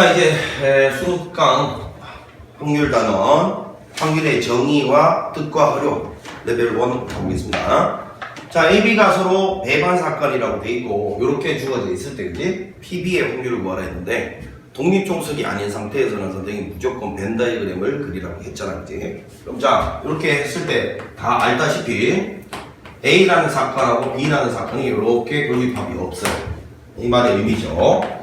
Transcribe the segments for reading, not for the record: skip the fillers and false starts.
자, 이제 수강 확률 단원 확률의 정의와 뜻과 활용 레벨 1 가보겠습니다. 자, AB가 서로 배반 사건이라고 돼 있고 이렇게 주어져 있을 때 이제 PB의 확률을 구하라 했는데 독립종속이 아닌 상태에서는 선생님이 무조건 벤 다이어그램을 그리라고 했잖아, 이제. 그럼 자, 이렇게 했을 때 다 알다시피 A라는 사건하고 B라는 사건이 이렇게 교집합이 없어요. 이 말의 의미죠.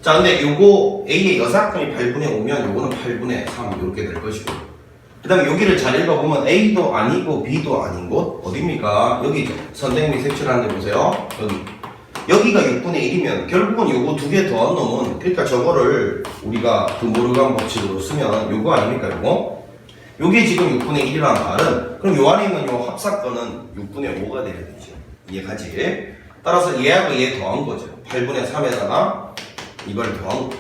자, 근데 요거 A의 여사건이 8분의 5면 요거는 8분의 3 이렇게 될 것이고, 그 다음에 여기를 잘 읽어보면 A도 아니고 B도 아닌 곳 어딥니까? 여기죠. 선생님이 색칠하는 데 보세요. 여기가 6분의 1이면 결국은 요거 두 개 더한 놈은, 그러니까 저거를 우리가 그 모르간 법칙으로 쓰면 요거 아닙니까? 요게 지금 6분의 1이라는 말은, 그럼 요 안에 있는 요 합사건은 6분의 5가 돼야 되죠. 이해가지? 따라서 얘하고 얘 더한 거죠. 8분의 3에다가 이걸 더한 거.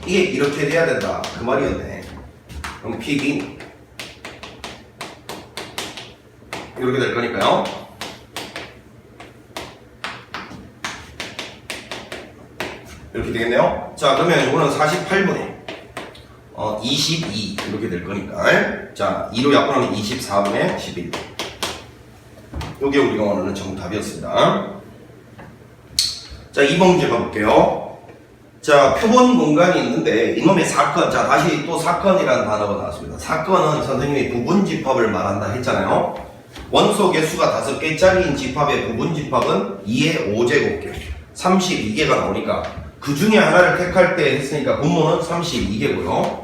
이게 이렇게 돼야 된다. 그 말이었네. 그럼 PB 이렇게 될 거니까요. 이렇게 되겠네요. 자, 그러면 이거는 48분의 22 이렇게 될 거니까, 자, 2로 약분하면 24분의 11. 요게 우리가 원하는 정답이었습니다. 자, 2번 문제 가볼게요. 자, 표본 공간이 있는데 이놈의 사건, 자, 다시 또 사건이라는 단어가 나왔습니다. 사건은 선생님이 부분 집합을 말한다 했잖아요. 원소 개수가 5개짜리인 집합의 부분 집합은 2의 5제곱개 32개가 나오니까 그 중에 하나를 택할 때 했으니까 분모는 32개고요.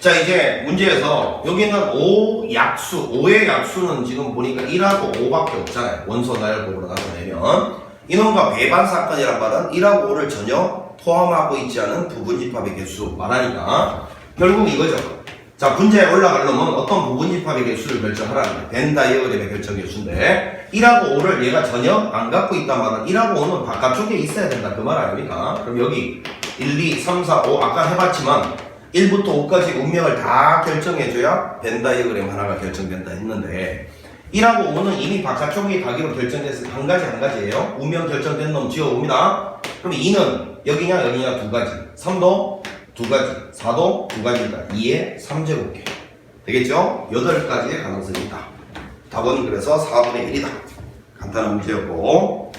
자, 이제 문제에서 여기는 5 약수, 5의 약수는 지금 보니까 1하고 5밖에 없잖아요. 원소 나열법으로 나타내면 이놈과 배반 사건이란 말은 1하고 5를 전혀 포함하고 있지 않은 부분집합의 개수 말하니까 결국 이거죠. 자, 문제에 올라가려면 어떤 부분집합의 개수를 결정하라는 거예요. 벤 다이어그램의 결정 개수인데 1하고 5를 얘가 전혀 안 갖고 있단 말은 1하고 5는 바깥쪽에 있어야 된다 그 말 아닙니까? 그럼 여기 1, 2, 3, 4, 5 아까 해봤지만 1부터 5까지 운명을 다 결정해줘야 벤 다이어그램 하나가 결정된다 했는데 1하고 5는 이미 바깥쪽에 가기로 결정됐을 한 가지예요. 운명 결정된 놈 지어옵니다. 그럼 2는 여기냐 여기냐 두 가지, 3도 두 가지, 4도 두 가지니까 2의 3제곱개 되겠죠? 8가지의 가능성이 있다. 답은 그래서 4분의 1이다. 간단한 문제였고,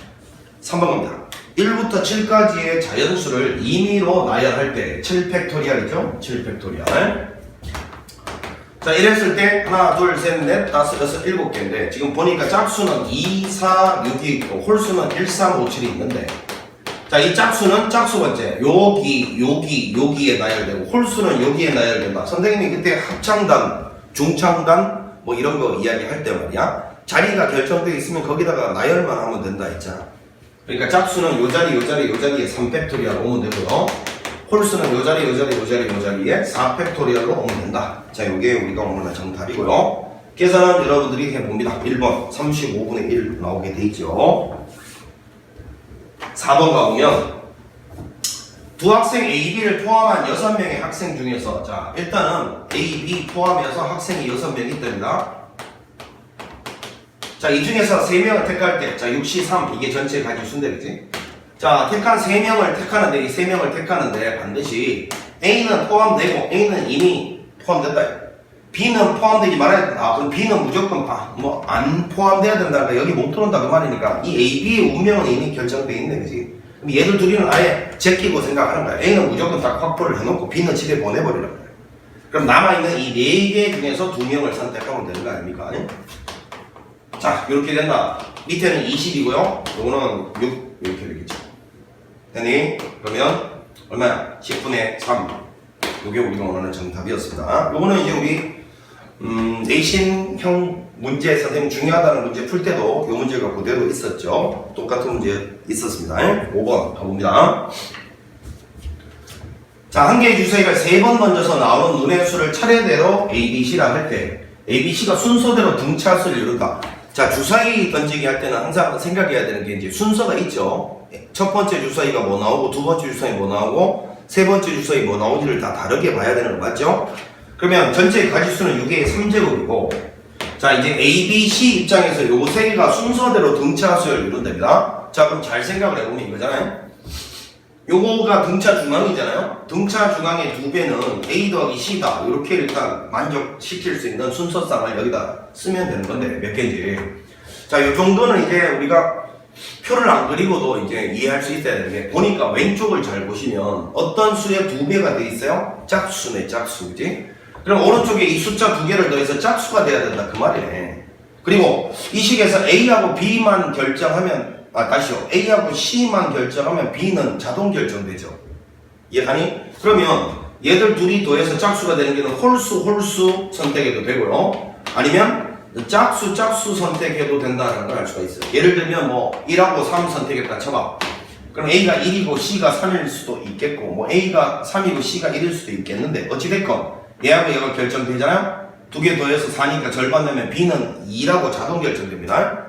3번 갑니다. 1부터 7까지의 자연수를 임의로 나열할 때 7팩토리얼이죠? 7팩토리얼. 자, 이랬을 때 하나, 둘, 셋, 넷, 다섯, 여섯, 7개인데 지금 보니까 짝수는 2, 4, 6이 있고 홀수는 1, 3, 5, 7이 있는데, 자, 이 짝수는 짝수 번째 여기에 나열되고 홀수는 여기에 나열된다. 선생님이 그때 합창단, 중창단 뭐 이런 거 이야기할 때 말이야, 자리가 결정되어 있으면 거기다가 나열만 하면 된다 했잖아. 그러니까 짝수는 요 자리에 3팩토리얼 오면 되고요, 홀수는 요 자리에 4팩토리얼로 오면 된다. 자, 요게 우리가 오늘 정답이고요. 계산은 여러분들이 해봅니다. 1번 35분의 1 나오게 돼 있죠. 4번 가보면 두 학생 A, B를 포함한 6명의 학생 중에서, 자, 일단은 A, B 포함해서 학생이 6명이 있답니다. 자, 이 중에서 3명을 택할 때, 자, 6, 3 이게 전체 가지수인데, 그치? 자, 택한 3명을 택하는데, 이 3명을 택하는데 반드시 A는 포함되고 A는 이미 포함됐다. B는 포함되지 말아야 된다. 그럼 B는 무조건 안 포함돼야 된다. 여기 못 들어온다 그 말이니까 이 A, B의 운명은 이미 결정돼 있네, 그지? 그럼 얘들 둘이는 아예 제끼고 생각하는 거야. A는 무조건 딱 확보를 해놓고 B는 집에 보내버리는 거야. 그럼 남아있는 이 4개 중에서 2명을 선택하면 되는 거 아닙니까? 자, 이렇게 된다. 밑에는 20이고요. 요거는 6 이렇게 되겠죠. 되니? 그러면 얼마야? 10분의 3. 요게 우리가 원하는 정답이었습니다. 요거는 이제 우리 내신형 문제, 선생님 중요하다는 문제 풀 때도 요 문제가 그대로 있었죠. 똑같은 문제 있었습니다. 5번 가봅니다. 자, 한 개의 주사위가 3번 던져서 나오는 눈의 수를 차례대로 A, B, C라 할 때 A, B, C가 순서대로 등차수를 이룬다. 자, 주사위 던지기 할 때는 항상 생각해야 되는 게 이제 순서가 있죠. 첫 번째 주사위가 뭐 나오고, 두 번째 주사위 뭐 나오고, 세 번째 주사위 뭐 나오지를 다 다르게 봐야 되는 거 맞죠? 그러면 전체 가지수는 6의 3제곱이고, 자, 이제 A, B, C 입장에서 요 3개가 순서대로 등차수를 이룬답니다. 자, 그럼 잘 생각을 해보면 이거잖아요. 요거가 등차 중앙이잖아요. 등차 중앙의 2배는 A 더하기 C다. 이렇게 일단 만족시킬 수 있는 순서상을 여기다 쓰면 되는 건데 몇 개인지. 자, 요 정도는 이제 우리가 표를 안 그리고도 이제 이해할 수 있어야 되는 게, 보니까 왼쪽을 잘 보시면 어떤 수의 2배가 돼 있어요? 짝수네, 짝수. 그지? 그럼 오른쪽에 이 숫자 2개를 더해서 짝수가 돼야 된다. 그 말이네. 그리고 이 식에서 A하고 B만 결정하면, 다시요. A하고 C만 결정하면 B는 자동 결정되죠. 이해하니? 그러면 얘들 둘이 더해서 짝수가 되는 게는 홀수 선택해도 되고요. 아니면 짝수 선택해도 된다는 걸 알 수가 있어요. 예를 들면 뭐 1하고 3 선택했다 쳐봐. 그럼 A가 1이고 C가 3일 수도 있겠고, 뭐 A가 3이고 C가 1일 수도 있겠는데, 어찌됐건 얘하고 얘가 결정되잖아요? 2개 더해서 4니까 절반 내면 B는 2라고 자동 결정됩니다.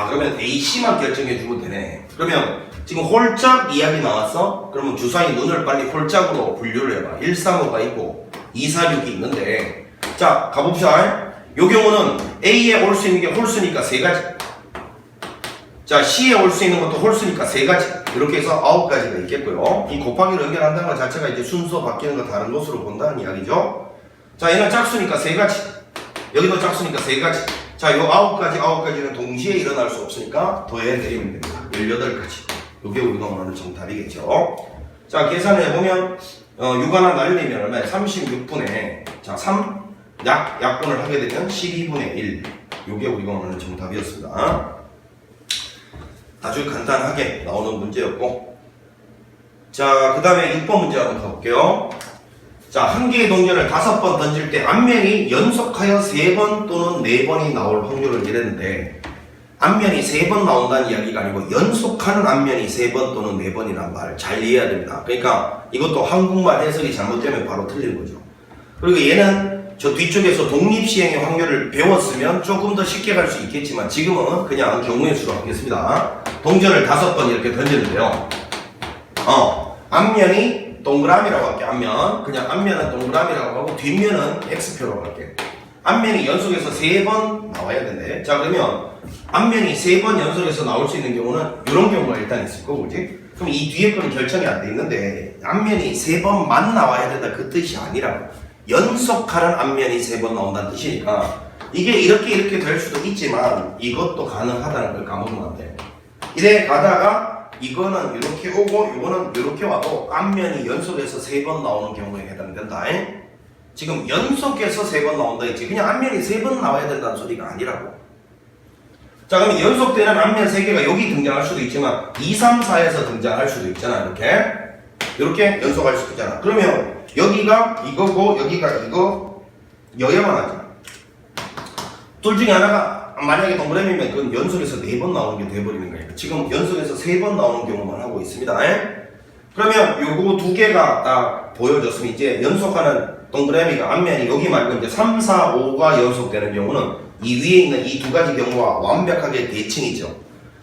그러면 A, C만 결정해주면 되네. 그러면 지금 홀짝 이야기 나왔어? 그러면 주사위 눈을 빨리 홀짝으로 분류를 해봐. 135가 있고 246이 있는데, 자 가봅시다. 요 경우는 A에 올 수 있는 게 홀수니까 3가지. 자, C에 올 수 있는 것도 홀수니까 3가지. 이렇게 해서 9가지가 있겠고요. 이 곱하기를 연결한다는 것 자체가 이제 순서 바뀌는 거 다른 것으로 본다는 이야기죠. 자, 얘는 짝수니까 3가지. 여기도 짝수니까 3가지. 자, 요 9가지는 동시에 일어날 수 없으니까 더해내리면 됩니다. 18가지. 요게 우리가 말하는 정답이겠죠. 자, 계산을 해보면 6 하나 날리면 얼마야? 36분의 자, 약분을 하게 되면 12분의 1. 요게 우리가 말하는 정답이었습니다. 아주 간단하게 나오는 문제였고, 자, 그 다음에 6번 문제 한번 가볼게요. 자, 한 개의 동전을 5번 던질 때 앞면이 연속하여 3번 또는 4번이 나올 확률을 이랬는데, 앞면이 3번 나온다는 이야기가 아니고 연속하는 앞면이 3번 또는 4번이란 말 잘 이해해야 됩니다. 그러니까 이것도 한국말 해석이 잘못되면 바로 틀린 거죠. 그리고 얘는 저 뒤쪽에서 독립시행의 확률을 배웠으면 조금 더 쉽게 갈 수 있겠지만 지금은 그냥 경우의 수로 하겠습니다. 동전을 5번 이렇게 던지는데요. 앞면이 동그라미라고 할게. 그냥 앞면은 동그라미라고 하고 뒷면은 X표라고 할게. 앞면이 연속해서 3번 나와야 된대. 자, 그러면 앞면이 3번 연속해서 나올 수 있는 경우는 이런 경우가 일단 있을 거고, 그지? 그럼 이 뒤에 거는 결정이 안 돼 있는데 앞면이 3번만 나와야 된다 그 뜻이 아니라고. 연속하는 앞면이 3번 나온다는 뜻이니까 이게 이렇게 될 수도 있지만 이것도 가능하다는 걸 까먹으면 안 돼. 이래 가다가 이거는 이렇게 오고 이거는 이렇게 와도 앞면이 연속해서 3번 나오는 경우에 해당된다. 지금 연속해서 3번 나온다 했지 그냥 앞면이 3번 나와야 된다는 소리가 아니라고. 자, 그럼 연속되는 앞면 3개가 여기 등장할 수도 있지만 2, 3, 4에서 등장할 수도 있잖아. 이렇게 연속할 수도 있잖아. 그러면 여기가 이거고 여기가 이거 여야만 하지. 둘 중에 하나가 만약에 동그라미면 그건 연속해서 4번 나오는 게 돼버리는 거예요. 지금 연속해서 3번 나오는 경우만 하고 있습니다. 그러면 요거 2개가 딱 보여줬으면 이제 연속하는 동그라미가 앞면이 여기 말고 이제 3, 4, 5가 연속되는 경우는 이 위에 있는 이 2가지 경우와 완벽하게 대칭이죠.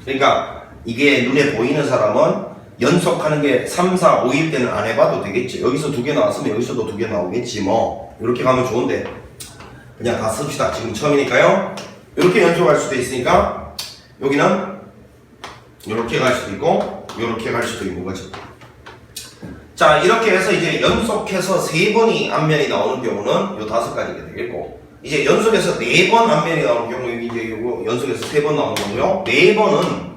그러니까 이게 눈에 보이는 사람은 연속하는 게 3, 4, 5일 때는 안 해봐도 되겠지. 여기서 2개 나왔으면 여기서도 2개 나오겠지 뭐. 이렇게 가면 좋은데 그냥 다 씁시다. 지금 처음이니까요. 이렇게 연속할 수도 있으니까 여기는 이렇게 갈 수도 있고 이렇게 갈 수도 있는 거죠. 자, 이렇게 해서 이제 연속해서 3번이 앞면이 나오는 경우는 요 5가지가 되겠고, 이제 연속해서 4번 앞면이 나오는 경우, 이제 요거 연속해서 3번 나오는 경우요. 4번은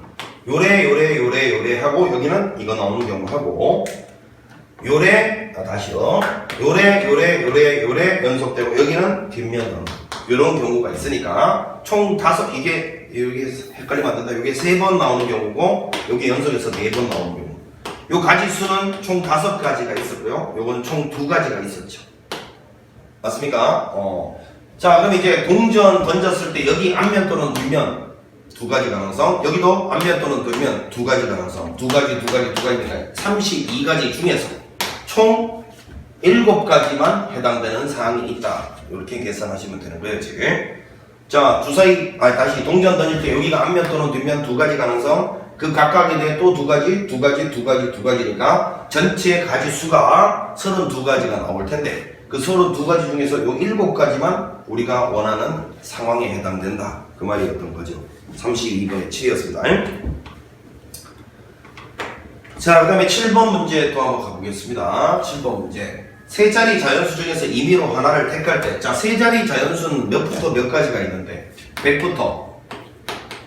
요래 하고 여기는 이거 나오는 경우 하고, 요래 다시요. 요래 연속되고 여기는 뒷면은 이런 경우가 있으니까 총 5, 이게 여기 헷갈리면 안 된다. 요게 3번 나오는 경우고 여기 연속해서 4번 나오는 경우. 요 가지수는 총 5가지가 있었고요. 요건 총 2가지가 있었죠. 맞습니까? 자, 그럼 이제 동전 던졌을 때 여기 앞면 또는 뒷면 2가지 가능성, 여기도 앞면 또는 뒷면 2가지 가능성, 2가지니까 32가지 중에서 총 7가지만 해당되는 사항이 있다. 이렇게 계산하시면 되는 거예요, 지금. 자, 주사위, 다시 동전 던질 때 여기가 앞면 또는 뒷면 2가지 가능성, 그 각각에 대해 또 2가지니까 전체 가지 수가 32가지가 나올 텐데 그 32가지 중에서 요 7가지만 우리가 원하는 상황에 해당된다. 그 말이었던 거죠. 32번의 7이었습니다. 자, 그 다음에 7번 문제 또 한번 가보겠습니다. 7번 문제. 세 자리 자연수 중에서 임의로 하나를 택할 때, 자, 세 자리 자연수는 몇부터 몇 가지가 있는데, 100부터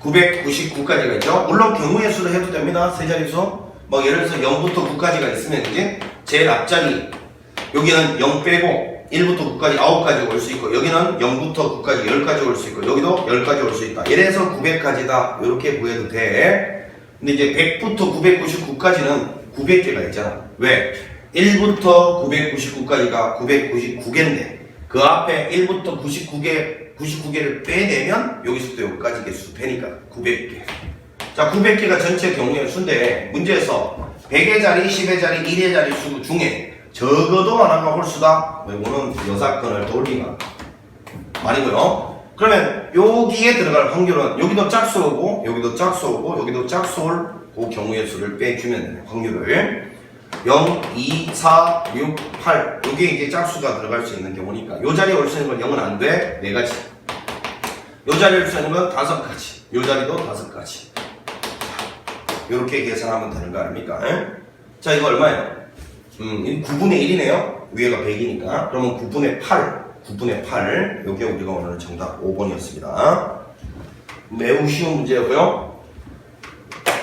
999까지가 있죠. 물론 경우의 수로 해도 됩니다. 세 자리수. 뭐 예를 들어서 0부터 9까지가 있으면 이제 제일 앞자리, 여기는 0 빼고 1부터 9까지 9가지 올 수 있고, 여기는 0부터 9까지 10가지 올 수 있고, 여기도 10가지 올 수 있다. 이래서 900까지다. 이렇게 구해도 돼. 근데 이제 100부터 999까지는 900개가 있잖아. 왜? 1부터 999까지가 999개인데, 그 앞에 1부터 99개를 빼내면 여기서부터 여기까지 개수 빼니까 900개. 자, 900개가 전체 경우의 수인데, 문제에서 100의 자리, 10의 자리, 1의 자리 수 중에 적어도 하나가 홀수다. 이거는 여사건을 돌리면 말이고요. 그러면 여기에 들어갈 확률은 여기도 짝수오고 여기도 짝수오고 여기도 짝수올 그 경우의 수를 빼주면 돼요. 확률을 0, 2, 4, 6, 8 이게 이제 짝수가 들어갈 수 있는 경우니까 요 자리에 올 수 있는 건 0은 안 돼. 4가지. 요 자리에 올 수 있는 건 5가지. 요 자리도 5가지. 이렇게 계산하면 되는 거 아닙니까? 자, 이거 얼마예요? 9분의 1이네요. 위에가 100이니까. 그러면 9분의 8. 9분의 8. 요게 우리가 오늘 정답 5번이었습니다. 매우 쉬운 문제였고요.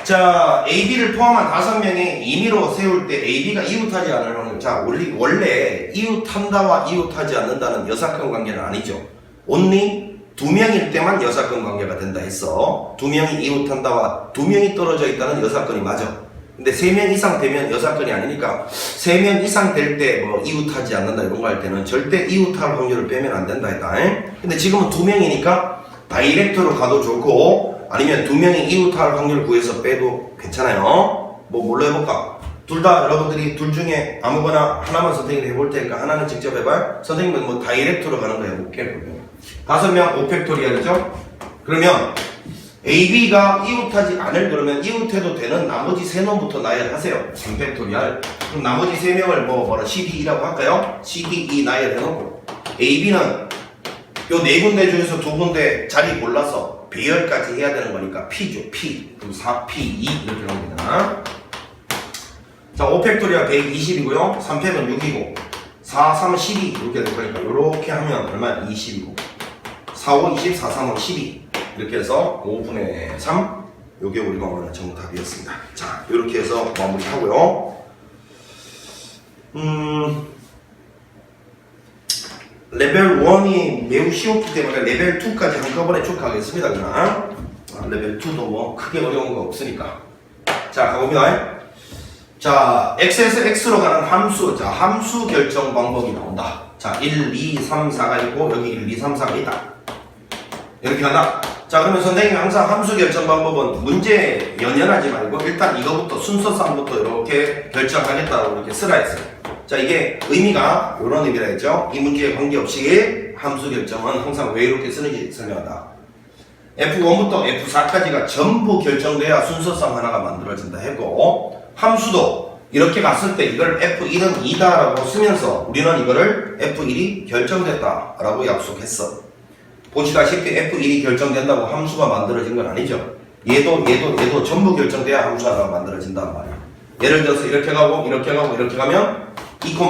자, AB를 포함한 5명의 임의로 세울 때 AB가 이웃하지 않으면, 자, 원래 이웃한다와 이웃하지 않는다는 여사건 관계는 아니죠. only 2명일 때만 여사건 관계가 된다 했어. 2명이 이웃한다와 2명이 떨어져 있다는 여사건이 맞아. 근데 3명 이상 되면 여사건이 아니니까 3명 이상 될 때 뭐 이웃하지 않는다 이런 거 할 때는 절대 이웃할 확률을 빼면 안 된다 했다. 근데 지금은 2명이니까 다이렉트로 가도 좋고 아니면 2명이 이웃할 확률 구해서 빼도 괜찮아요. 뭐 뭘로 해볼까? 둘 다 여러분들이 둘 중에 아무거나 하나만 선택을 해볼 테니까 하나는 직접 해봐요. 선생님은 뭐 다이렉트로 가는 거 해볼게. 5명 5팩토리얼이죠? 그러면 AB가 이웃하지 않을 그러면 이웃해도 되는 나머지 3놈부터 나열하세요. 3팩토리얼. 그럼 나머지 3명을 뭐라 CDE라고 할까요? CDE 나열해놓고 AB는 요 4군데 중에서 2군데 자리 골라서 배열까지 해야 되는 거니까 P죠. P. 그럼 4P2 이렇게 나옵니다. 자, 5팩토리얼 120이고요. 3팩은 6이고 4, 3, 12 이렇게 될 거니까 요렇게 하면 얼마야? 20이고 4, 5, 20, 4, 3은 12 이렇게 해서 5분의 3 요게 우리가 오늘 정답이었습니다. 자, 이렇게 해서 마무리하고요. 레벨 1이 매우 쉬웠기 때문에 레벨 2까지 한꺼번에 쭉 가겠습니다. 그냥 레벨 2도 뭐 크게 어려운 거 없으니까. 자, 가봅니다. 자, x에서 x로 가는 함수. 자, 함수 결정 방법이 나온다. 자, 1, 2, 3, 4가 있고 여기 1, 2, 3, 4가 있다. 이렇게 한다. 자, 그러면 선생님이 항상 함수 결정 방법은 문제 연연하지 말고 일단 이거부터 순서상부터 이렇게 결정하겠다고 이렇게 쓰라 했어요. 자, 이게 의미가 이런 의미라 했죠. 이 문제에 관계없이 함수 결정은 항상 왜 이렇게 쓰는지 설명한다. F1부터 F4까지가 전부 결정돼야 순서상 하나가 만들어진다 했고, 함수도 이렇게 갔을 때 이걸 F1은 2다라고 쓰면서 우리는 이거를 F1이 결정됐다 라고 약속했어. 보시다시피 F1이 결정된다고 함수가 만들어진 건 아니죠. 얘도 전부 결정돼야 함수 하나가 만들어진단 말이야. 예를 들어서 이렇게 가고 이렇게 가고 이렇게 가면 2, 3,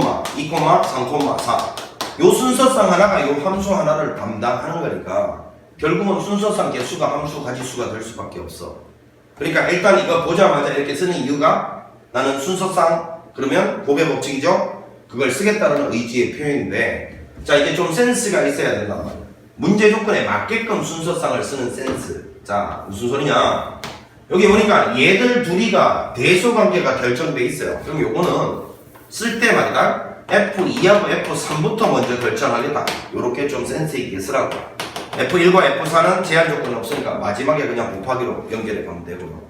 4. 요 순서상 하나가 요 함수 하나를 담당하는 거니까 결국은 순서상 개수가 함수 가지수가 될 수밖에 없어. 그러니까 일단 이거 보자마자 이렇게 쓰는 이유가 나는 순서상 그러면 곱의 법칙이죠. 그걸 쓰겠다는 의지의 표현인데, 자, 이게 좀 센스가 있어야 된단 말이야. 문제 조건에 맞게끔 순서상을 쓰는 센스. 자, 무슨 소리냐? 여기 보니까 얘들 둘이가 대소관계가 결정돼 있어요. 그럼 요거는 쓸 때 말이다. F2하고 F3부터 먼저 결정하겠다. 요렇게 좀 센스 있게 쓰라고. F1과 F4는 제한 조건이 없으니까 마지막에 그냥 곱하기로 연결해 가면 되고요.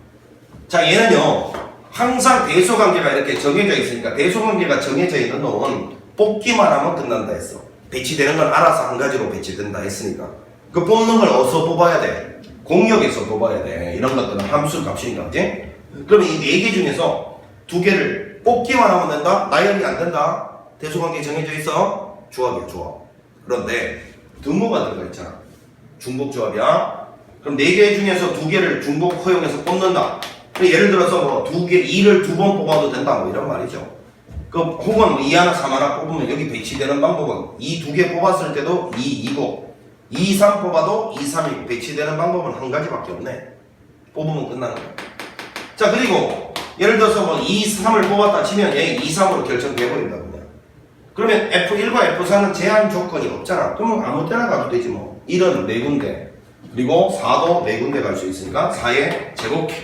자, 얘는요, 항상 대소관계가 이렇게 정해져 있으니까 대소관계가 정해져 있는 놈은 뽑기만 하면 끝난다 했어. 배치되는 건 알아서 한 가지로 배치된다 했으니까. 그 뽑는 걸 어디서 뽑아야 돼? 공역에서 뽑아야 돼. 이런 것들은 함수 값이니까, 그치? 그러면 이 4개 중에서 2개를 뽑기만 하면 된다? 나열이 안 된다? 대소관계 정해져 있어? 조합이야, 조합. 그런데 등호가 들어가 있잖아. 중복조합이야. 그럼 4개 중에서 2개를 중복 허용해서 뽑는다. 예를 들어서 뭐 2를 2번 뽑아도 된다 뭐 이런 말이죠. 혹은 뭐 2 하나 3 하나 뽑으면 여기 배치되는 방법은 2 2개 뽑았을 때도 2, 2고 2, 3 뽑아도 2, 3이고 배치되는 방법은 한 가지밖에 없네. 뽑으면 끝나는 거야. 자, 그리고 예를 들어서 뭐 2, 3을 뽑았다 치면 얘 2, 3으로 결정돼버린다 그냥. 그러면 F1과 F4는 제한 조건이 없잖아. 그러면 아무 때나 가도 되지 뭐. 1은 4군데 그리고 4도 4군데 갈 수 있으니까 4의 제곱키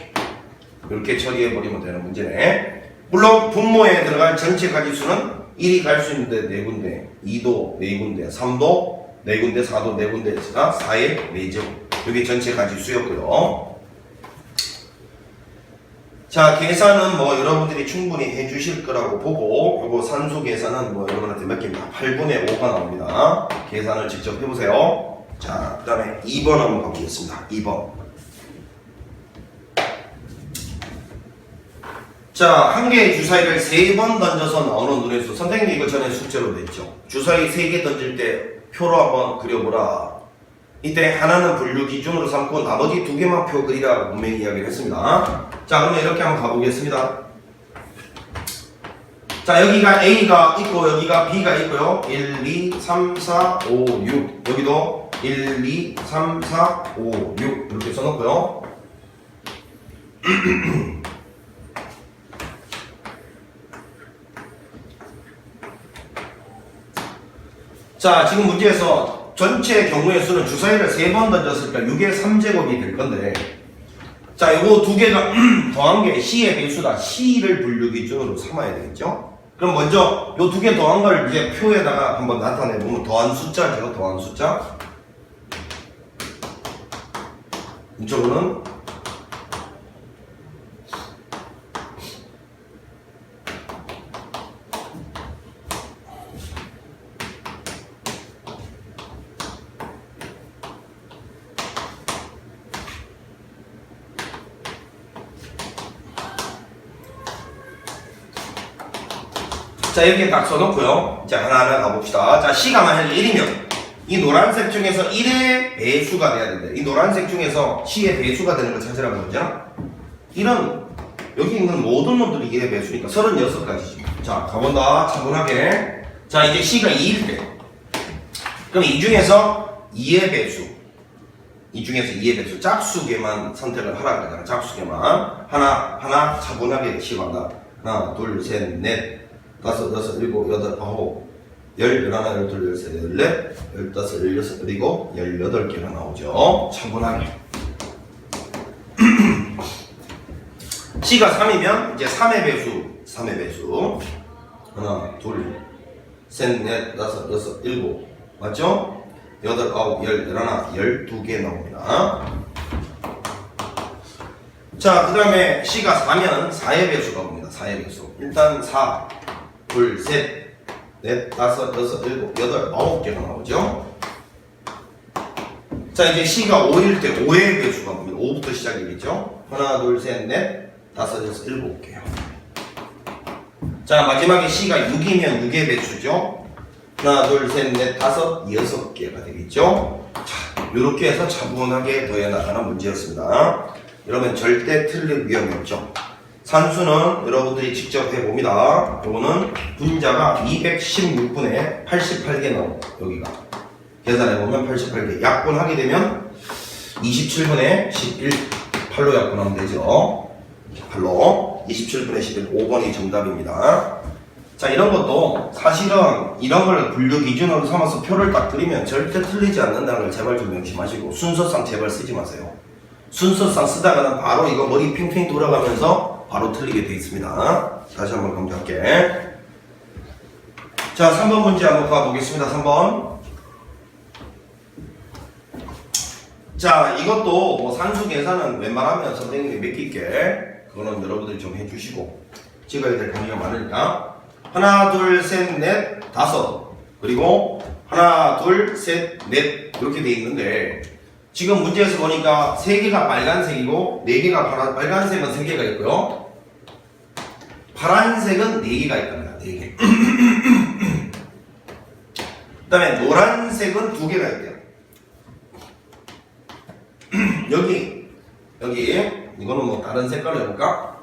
이렇게 처리해버리면 되는 문제네. 물론 분모에 들어갈 전체 가지수는 1이 갈 수 있는데 4군데 2도 4군데 3도 4군데 4도 4군데가 4의 4제곱 이게 전체 가지수였고요. 자, 계산은 뭐 여러분들이 충분히 해주실 거라고 보고 요거 산수 계산은 뭐 여러분한테 몇 개입니다. 8분의 5가 나옵니다. 계산을 직접 해보세요. 자, 그 다음에 2번 한번 가보겠습니다. 2번. 자, 한 개의 주사위를 3번 던져서 나오는 눈의 수. 선생님이 이거 전에 숙제로 냈죠. 주사위 3개 던질 때 표로 한번 그려보라. 이때 하나는 분류 기준으로 삼고 나머지 2개만 표 그리라 분명히 이야기를 했습니다. 자, 그러면 이렇게 한번 가보겠습니다. 자, 여기가 A가 있고 여기가 B가 있고요. 1, 2, 3, 4, 5, 6 여기도 1, 2, 3, 4, 5, 6 이렇게 써놓고요. 자, 지금 문제에서 전체 경우의 수는 주사위를 3번 던졌으니까 6의 3제곱이 될 건데, 자, 요거 2개가 더한 게 C의 배수다. C를 분류 기준으로 삼아야 되겠죠? 그럼 먼저 요 2개 더한 걸 이제 표에다가 한번 나타내 보면 더한 숫자죠. 더한 숫자. 이쪽으로는 자, 이렇게 딱 써놓고요. 자, 하나하나 가봅시다. 자, C가 만약에 1이면 이 노란색 중에서 1의 배수가 돼야 된다. 이 노란색 중에서 C의 배수가 되는 걸 찾으라는 거죠. 1은 여기 있는 모든 놈들이 1의 배수니까 36가지지. 자, 가본다. 차분하게. 자, 이제 C가 2일 때 그럼 이 중에서 2의 배수, 이 중에서 2의 배수 짝수개만 선택을 하라 그러잖아. 짝수개만 하나 차분하게 시간다. 하나, 둘, 셋, 넷, 다섯, 여섯, 일곱, 여덟, 아홉, 열, 열하나, 열둘, 열셋, 열넷, 열다섯, 열여섯, 그리고 18개가 나오죠. 차분하게. C가 3이면 이제 3의 배수, 3의 배수. 하나, 둘, 셋, 넷, 다섯, 여섯, 일곱. 맞죠? 여덟, 아홉, 열, 열하나, 12개 나옵니다. 자, 그 다음에 C가 4면 4의 배수가 봅니다. 4의 배수. 일단 4, 둘, 셋, 넷, 다섯, 여섯, 일곱, 여덟, 9개가 나오죠. 자, 이제 C가 5일 때 5의 배수가 봅니다. 5부터 시작이겠죠. 하나, 둘, 셋, 넷, 다섯, 여섯, 7개요. 자, 마지막에 C가 6이면 6의 배수죠. 하나, 둘, 셋, 넷, 다섯, 6개가 되겠죠. 자, 이렇게 해서 차분하게 더해 나가는 문제였습니다. 이러면 절대 틀릴 위험이 없죠. 산수는 여러분들이 직접 해봅니다. 요거는 분자가 216분에 88개 나옵니다. 여기가 계산해보면 88개. 약분하게 되면 27분에 11 8로 약분하면 되죠. 8로 27분에 11 5번이 정답입니다. 자, 이런 것도 사실은 이런 걸 분류 기준으로 삼아서 표를 딱 그리면 절대 틀리지 않는다는 걸 제발 좀 명심하시고 순서상 제발 쓰지 마세요. 순서상 쓰다가는 바로 이거 머리 핑핑 돌아가면서 바로 틀리게 되어 있습니다. 다시 한번 검토할게. 자, 3번 문제 한번 가보겠습니다. 3번. 자, 이것도 뭐 산수 계산은 웬만하면 선생님이 맡길게. 그거는 여러분들이 좀 해주시고 찍어야 될 단위가 많으니까. 하나, 둘, 셋, 넷, 다섯. 그리고 하나, 둘, 셋, 넷 이렇게 돼 있는데 지금 문제에서 보니까 3개가 빨간색이고 4개가 빨간색은 3개가 있고요. 파란색은 4개가 있답니다. 4개. 그 다음에 노란색은 2개가 있대요. 여기 이거는 뭐 다른 색깔로 해볼까?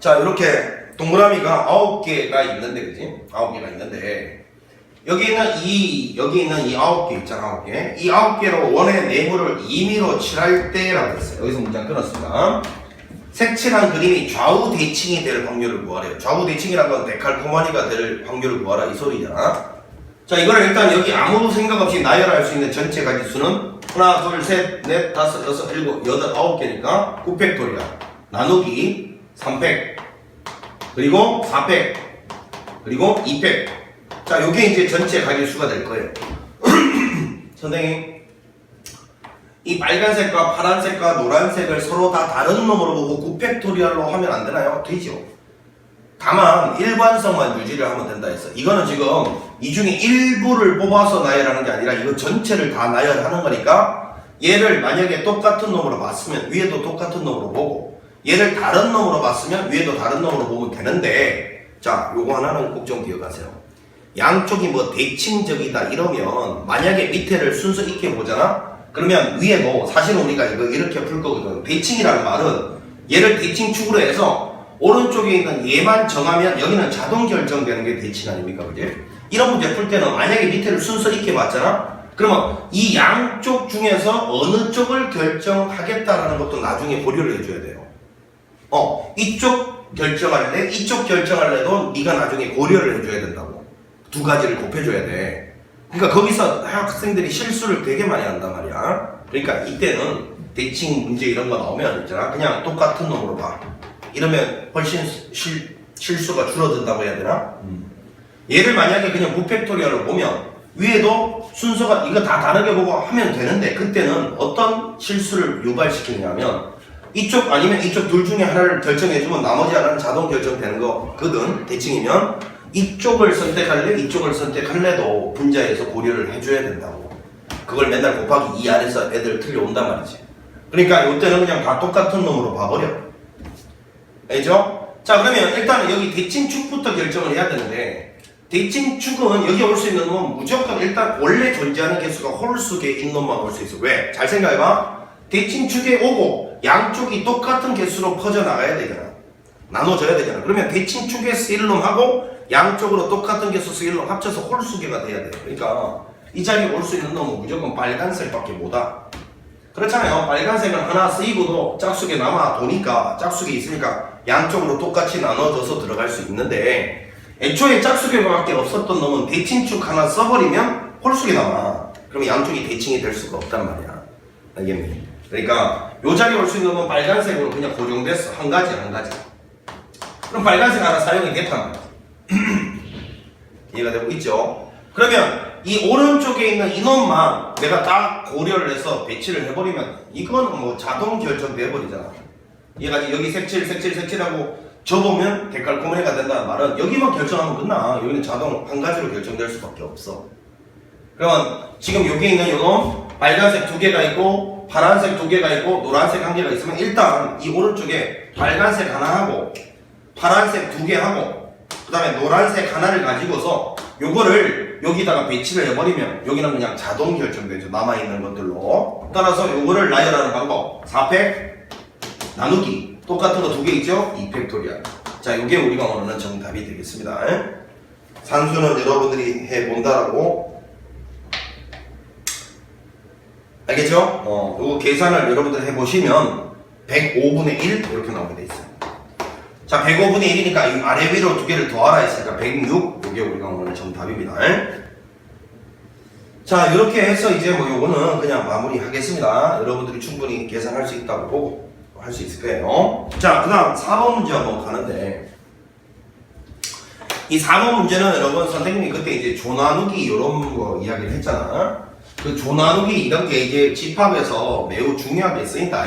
자, 이렇게 동그라미가 9개가 있는데, 그지? 9개가 있는데, 여기 있는 이 9개 있잖아, 9개. 이 9개로 원의 네모를 임의로 칠할 때라고 했어요. 여기서 문장 끊었습니다. 색칠한 그림이 좌우 대칭이 될 확률을 구하래요. 좌우 대칭이란 건 데칼코마니가 될 확률을 구하라, 이 소리잖아. 자, 이거를 일단 여기 아무 생각 없이 나열할 수 있는 전체 가지수는 하나, 둘, 셋, 넷, 다섯, 여섯, 일곱, 여덟, 9개니까 9팩토리얼 나누기 3팩 그리고 4팩 그리고 2팩. 자, 요게 이제 전체 가지수가 될 거예요. 선생님, 이 빨간색과 파란색과 노란색을 서로 다 다른 놈으로 보고 9팩토리얼로 하면 안 되나요? 되죠. 다만 일관성만 유지를 하면 된다 했어. 이거는 지금 이 중에 일부를 뽑아서 나열하는 게 아니라 이거 전체를 다 나열하는 거니까, 얘를 만약에 똑같은 놈으로 봤으면 위에도 똑같은 놈으로 보고, 얘를 다른 놈으로 봤으면 위에도 다른 놈으로 보면 되는데, 자, 요거 하나는 꼭 좀 기억하세요. 양쪽이 뭐 대칭적이다 이러면 만약에 밑에를 순서 있게 보잖아? 그러면 위에도 사실은 우리가 이거 이렇게 풀 거거든. 대칭이라는 말은 얘를 대칭축으로 해서 오른쪽에 있는 얘만 정하면 여기는 자동 결정되는 게 대칭 아닙니까? 그지? 이런 문제 풀 때는 만약에 밑에를 순서 있게 봤잖아? 그러면 이 양쪽 중에서 어느 쪽을 결정하겠다라는 것도 나중에 고려를 해줘야 돼요. 이쪽 결정할래? 이쪽 결정할래도 네가 나중에 고려를 해줘야 된다고. 두 가지를 곱해줘야 돼. 그러니까 거기서 학생들이 실수를 되게 많이 한단 말이야. 그러니까 이때는 대칭 문제 이런 거 나오면 있잖아, 그냥 똑같은 놈으로 봐. 이러면 훨씬 실수가 줄어든다고 해야 되나? 얘를 만약에 그냥 9팩토리얼로 보면 위에도 순서가 이거 다 다르게 보고 하면 되는데, 그때는 어떤 실수를 유발시키냐면 이쪽 아니면 이쪽 둘 중에 하나를 결정해주면 나머지 하나는 자동 결정되는 거거든. 대칭이면 이쪽을 선택할래? 이쪽을 선택할래도 분자에서 고려를 해줘야 된다고. 그걸 맨날 곱하기 2 안에서 애들 틀려온단 말이지. 그러니까 이때는 그냥 다 똑같은 놈으로 봐버려. 알죠? 자, 그러면 일단은 여기 대칭축부터 결정을 해야 되는데, 대칭축은 여기 올 수 있는 놈은 무조건 일단 원래 존재하는 개수가 홀수계 있는 놈만 올 수 있어. 왜? 잘 생각해봐. 대칭축에 오고 양쪽이 똑같은 개수로 퍼져나가야 되잖아. 나눠져야 되잖아. 그러면 대칭축에 쓰일 놈하고 양쪽으로 똑같은 개수 쓰일 놈 합쳐서 홀수계가 돼야 돼. 그러니까 이 자리에 올 수 있는 놈은 무조건 빨간색밖에 못 와. 그렇잖아요. 빨간색은 하나 쓰이고도 짝수계 남아 도니까, 짝수계 있으니까 양쪽으로 똑같이 나눠져서 들어갈 수 있는데, 애초에 짝수계밖에 없었던 놈은 대칭축 하나 써버리면 홀수계 남아. 그러면 양쪽이 대칭이 될 수가 없단 말이야. 알겠니? 그러니까 요 자리에 올 수 있는 놈은 빨간색으로 그냥 고정됐어. 한 가지. 그럼 빨간색 하나 사용이 됐단 말이야. 이해가 되고 있죠? 그러면 이 오른쪽에 있는 이놈만 내가 딱 고려를 해서 배치를 해버리면 이건 뭐 자동 결정돼 버리잖아. 얘가 여기 색칠하고 접으면 데칼코마니가 된다는 말은 여기만 결정하면 끝나. 여기는 자동 한 가지로 결정될 수밖에 없어. 그러면 지금 여기 있는 요놈 빨간색 2개가 있고 파란색 2개가 있고 노란색 1개가 있으면 일단 이 오른쪽에 빨간색 하나 하고 파란색 2개 하고 그 다음에 노란색 하나를 가지고서 요거를 여기다가 배치를 해버리면 여기는 그냥 자동 결정되죠. 남아있는 것들로. 따라서 요거를 나열하는 방법 4팩 나누기 똑같은 거 2개 있죠? 2팩토리얼. 자, 요게 우리가 원하는 정답이 되겠습니다. 산수는 여러분들이 해본다라고 알겠죠? 요거 계산을 여러분들 해보시면 105분의 1 이렇게 나오게 돼 있어요. 자, 105분의 1이니까 이 아래 위로 2개를 더하라 했으니까 106. 요게 우리가 오늘 정답입니다. 자, 이렇게 해서 이제 뭐 요거는 그냥 마무리 하겠습니다. 여러분들이 충분히 계산할 수 있다고 보고 할 수 있을 거예요. 자, 그 다음 4번 문제 한번 가는데, 이 4번 문제는 여러분 선생님이 그때 이제 조나누기 이런 거 이야기를 했잖아. 그 조나누기 이런 게 이제 집합에서 매우 중요하게 쓰인다.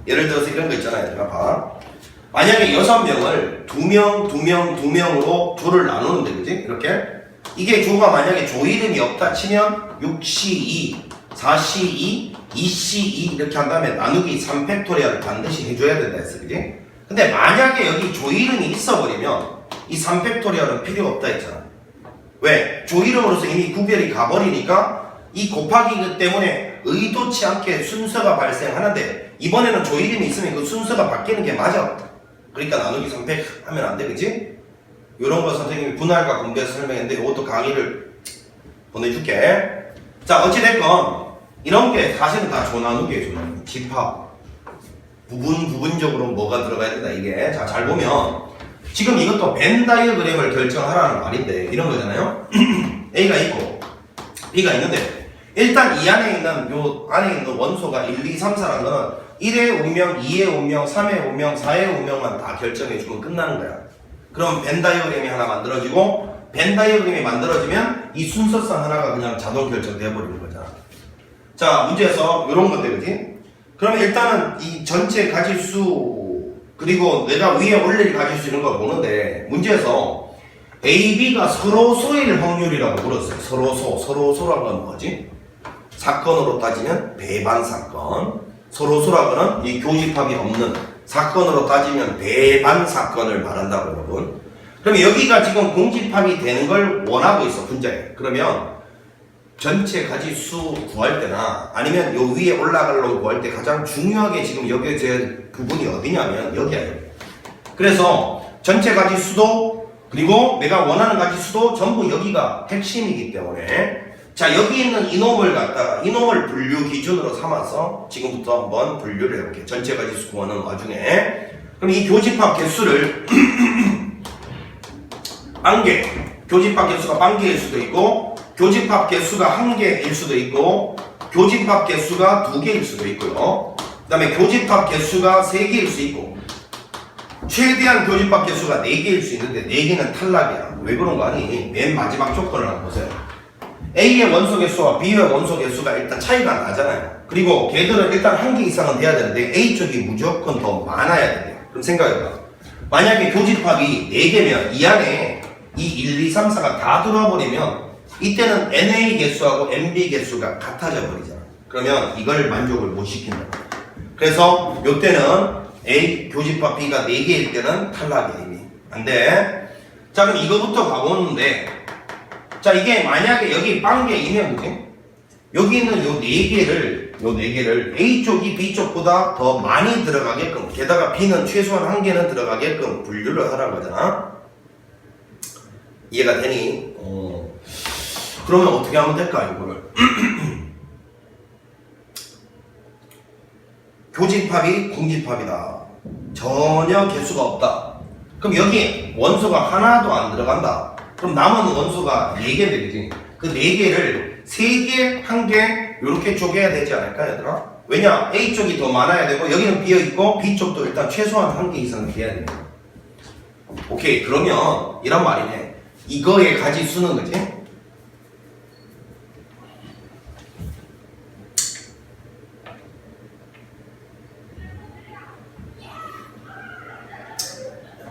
예를 들어서 이런 거 있잖아요. 얘들아 봐. 만약에 6명을 2명으로 조를 나누는데, 그지? 이렇게 이게 조가 만약에 조 이름이 없다 치면 6C2, 4C2, 2C2 이렇게 한 다음에 나누기 3팩토리얼을 반드시 해줘야 된다 했어. 그지? 근데 만약에 여기 조 이름이 있어버리면 이 3팩토리얼은 필요 없다 했잖아. 왜? 조 이름으로서 이미 구별이 가버리니까 이 곱하기 때문에 의도치 않게 순서가 발생하는데 이번에는 조 이름이 있으면 그 순서가 바뀌는 게 맞아. 그러니까 나누기 300 하면 안 돼, 그치? 요런 거 선생님이 분할과 공부해서 설명했는데 이것도 강의를 보내줄게. 자, 어찌됐건 이런 게 사실은 다 조나누기예요. 조나누기. 집합. 부분적으로 뭐가 들어가야 된다, 이게. 자, 잘 보면 지금 이것도 벤 다이어그램을 결정하라는 말인데 이런 거잖아요. A가 있고 B가 있는데 일단 이 안에 있는 요 안에 있는 원소가 1, 2, 3, 4라는 거는 1의 운명, 2의 운명, 3의 운명, 4의 운명만 다 결정해주면 끝나는 거야. 그럼 벤 다이어그램이 하나 만들어지고 벤 다이어그램이 만들어지면 이 순서상 하나가 그냥 자동 결정돼 버리는 거잖아. 자, 문제에서 요런 건데, 그지? 그럼 일단은 이 전체 가지수 그리고 내가 위에 올릴 가지수 이런 걸 보는데 문제에서 A, B가 서로소일 확률이라고 물었어요. 서로소라는 건 뭐지? 사건으로 따지면 배반 사건. 서로소라고는 이 교집합이 없는 사건으로 따지면 배반 사건을 말한다고, 여러분. 그러면 여기가 지금 공집합이 되는 걸 원하고 있어, 분자에. 그러면 전체 가지수 구할 때나 아니면 요 위에 올라갈 놈 구할 때 가장 중요하게 지금 여기에 제 부분이 어디냐면 여기야. 그래서 전체 가지수도 그리고 내가 원하는 가지수도 전부 여기가 핵심이기 때문에 자, 여기 있는 이놈을 갖다가 이놈을 분류 기준으로 삼아서 지금부터 한번 분류를 해볼게요. 전체 가지수 구하는 와중에. 그럼 이 교집합 개수를 빵개, 교집합 개수가 빵개일 수도 있고 교집합 개수가 1개일 수도 있고 교집합 개수가 2개일 수도 있고요. 그 다음에 교집합 개수가 3개일 수 있고 최대한 교집합 개수가 4개일 수 있는데 4개는 탈락이야. 왜 그런 거 아니? 맨 마지막 조건을 한번 보세요. A의 원소 개수와 B의 원소 개수가 일단 차이가 나잖아요. 그리고 걔들은 일단 1개 이상은 돼야 되는데 A 쪽이 무조건 더 많아야 돼요. 그럼 생각해봐. 만약에 교집합이 4개면 이 안에 이 1, 2, 3, 4가 다 들어와 버리면 이때는 NA 개수하고 NB 개수가 같아져 버리잖아. 그러면 이걸 만족을 못 시킨다. 그래서 이때는 A 교집합 B가 4개일 때는 탈락이야. 이미 안 돼. 자, 그럼 이거부터 가보는데 자, 이게 만약에 여기 빵개이면 그지? 여기 있는 요 4개를 A 쪽이 B 쪽보다 더 많이 들어가게끔 게다가 B는 최소한 1개는 들어가게끔 분류를 하라고 하잖아. 이해가 되니? 그러면 어떻게 하면 될까, 이거를? 교집합이 공집합이다. 전혀 개수가 없다. 그럼 여기 원소가 하나도 안 들어간다. 그럼 남은 원소가 4개인데, 그지? 그 4개를 3개, 1개, 요렇게 쪼개야 되지 않을까, 얘들아? 왜냐? A 쪽이 더 많아야 되고, 여기는 비어있고, B 쪽도 일단 최소한 1개 이상은 돼야 돼요. 오케이, 그러면, 이런 말이네. 이거의 가지수는, 그지?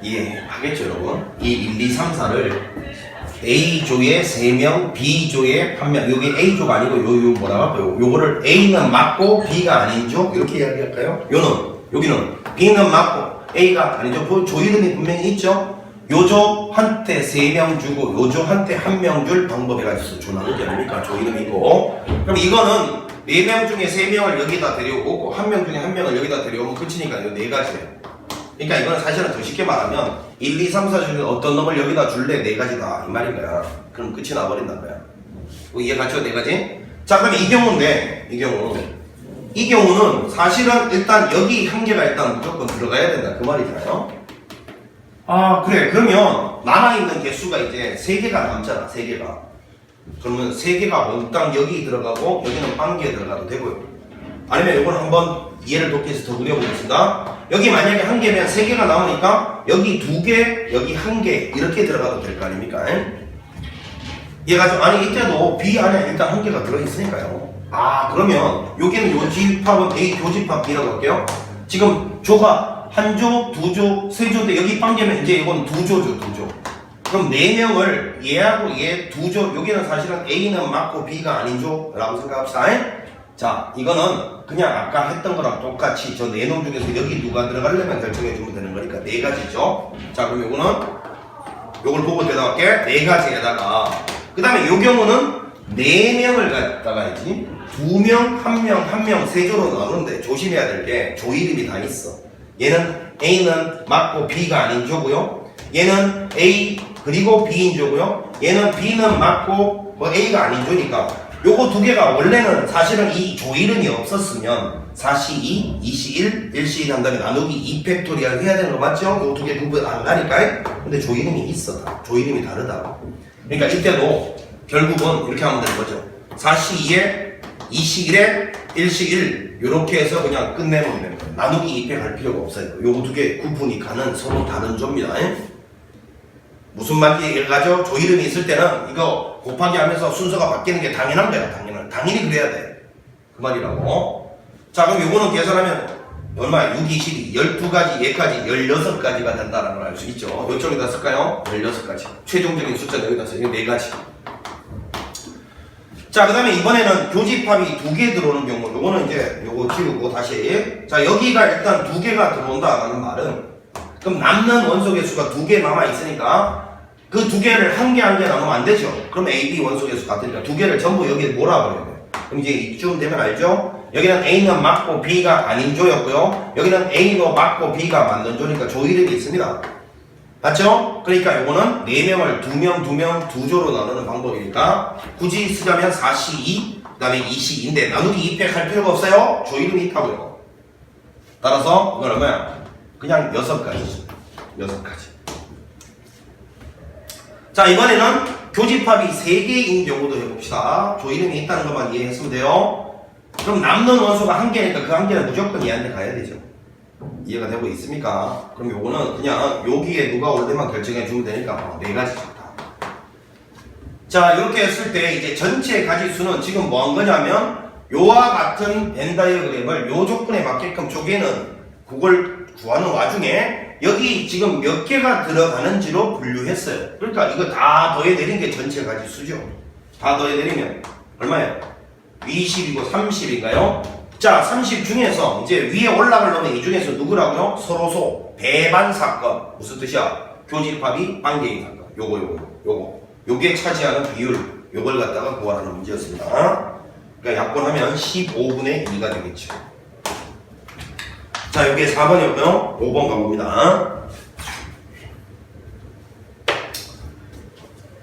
이해하겠죠, 여러분? 이 1, 2, 3, 4를 A조에 3명, B조에 1명. 여기 A조가 아니고 요 뭐라고 할까요? 요거를 A는 맞고 B가 아닌 조 이렇게 이야기할까요? 여기는 B는 맞고 A가 아니죠. 조 이름이 분명히 있죠. 요조한테 3명 주고 요조한테 1명 줄 방법에 가지고 조 나누기 아닙니까? 조 이름이고. 그럼 이거는 4명 중에 3명을 여기다 데려오고 1명 중에 1명을 여기다 데려오면 끝이니까 이 4가지예요. 그러니까 이거는 사실은 더 쉽게 말하면 1, 2, 3, 4 중에 어떤 놈을 여기다 줄래? 4가지다 이 말인 거야. 그럼 끝이 나버린단 거야. 이해 갔죠? 4가지? 자, 그럼 이 경우인데 이 경우는 사실은 일단 여기 1개가 일단 무조건 들어가야 된다 그 말이잖아요. 아, 그래. 그러면 남아있는 개수가 이제 3개가 남잖아. 3개가. 그러면 3개가 몽땅 여기 들어가고 여기는 빵개에 들어가도 되고요. 아니면 이걸 한번 이해를 돕기 위해서 더 그려보겠습니다. 여기 만약에 1개면 3개가 나오니까 여기 2개, 여기 1개 이렇게 들어가도 될 거 아닙니까? 얘가 좀 아니 이때도 B 안에 일단 1개가 들어있으니까요. 아, 그러면 여기는 요 집합은 A 교집합 B라고 할게요. 지금 조가 1조, 2조, 3조인데 여기 빵개면 이제 이건 2조죠, 2조. 그럼 4명을 얘하고 얘 2조, 여기는 사실은 A는 맞고 B가 아닌 조라고 생각합시다. 자, 이거는 그냥 아까 했던 거랑 똑같이 저 4놈 중에서 여기 누가 들어가려면 결정해주면 되는 거니까 4가지죠. 자, 그럼 요거는 요걸 보고 대답할게. 4가지에다가 그 다음에 요 경우는 4명을 갖다가야지 2명, 1명, 1명 세조로 나누는데 조심해야 될 게 조 이름이 다 있어. 얘는 A는 맞고 B가 아닌 조고요. 얘는 A 그리고 B인 조고요. 얘는 B는 맞고 뭐 A가 아닌 조니까 요거 두 개가 원래는 사실은 이 조 이름이 없었으면 4시 2, 2시 1, 1시 1 한 다음에 나누기 2팩토리얼 해야 되는 거 맞죠? 요 두 개 구분 안 가니까. 근데 조 이름이 있어. 조 이름이 다르다. 그러니까 이때도 결국은 이렇게 하면 되는 거죠. 4시 2에 2시 1에 1시 1 요렇게 해서 그냥 끝내면 되는 거예요. 나누기 2팩 할 필요가 없어요. 요거 두 개 구분이 가는 서로 다른 조입니다. 무슨 말인지 가죠? 조 이름이 있을 때는 이거 곱하기 하면서 순서가 바뀌는 게 당연한 거야. 당연히 그래야 돼. 그 말이라고. 자, 그럼 요거는 계산하면 얼마야? 6, 2, 12, 12가지, 얘까지 16가지가 된다는 걸 알 수 있죠. 몇 쪽에다 쓸까요? 16가지. 최종적인 숫자는 여기다 써요. 4가지. 자, 그 다음에 이번에는 교집합이 2개 들어오는 경우, 요거는 이제 요거 지우고 다시. 자, 여기가 일단 2개가 들어온다는 말은 그럼 남는 원소 개수가 2개 남아있으니까 그 2개를 한 개 한 개 나누면 안 되죠. 그럼 A, B 원소 개수 같으니까 2개를 전부 여기에 몰아버려야 돼요. 그럼 이제 이쯤 되면 알죠? 여기는 A는 맞고 B가 아닌 조였고요. 여기는 A도 맞고 B가 맞는 조니까 조 이름이 있습니다. 맞죠? 그러니까 요거는 4명을 2명, 2명, 2조로 나누는 방법이니까 굳이 쓰자면 4시 2, 그 다음에 2시 2인데 나누기 2팩 할 필요가 없어요. 조 이름이 있다고요. 따라서 이건 얼마야? 그냥 6가지죠. 6가지. 자, 이번에는 교집합이 3개인 경우도 해봅시다. 조 이름이 있다는 것만 이해했으면 돼요. 그럼 남는 원소가 1개니까 그 1개는 무조건 얘한테 가야 되죠. 이해가 되고 있습니까? 그럼 요거는 그냥 여기에 누가 올 때만 결정해 주면 되니까 4가지 좋다. 자, 이렇게 했을 때 이제 전체 가지수는 지금 뭐 한 거냐면 요와 같은 벤 다이어그램을 요 조건에 맞게끔 쪼개는 그걸 구하는 와중에 여기 지금 몇 개가 들어가는지로 분류했어요. 그러니까 이거 다 더해내린 게 전체 가지수죠. 다 더해내리면 얼마예요? 20이고 30인가요? 자, 30 중에서 이제 위에 올라가려면 이 중에서 누구라고요? 서로소 배반 사건. 무슨 뜻이야? 교집합이 반개인 사건. 요거. 요게 차지하는 비율. 요걸 갖다가 구하라는 문제였습니다. 그러니까 약분하면 15분의 2가 되겠죠. 자, 여기에 4번이었고요. 5번 가봅니다.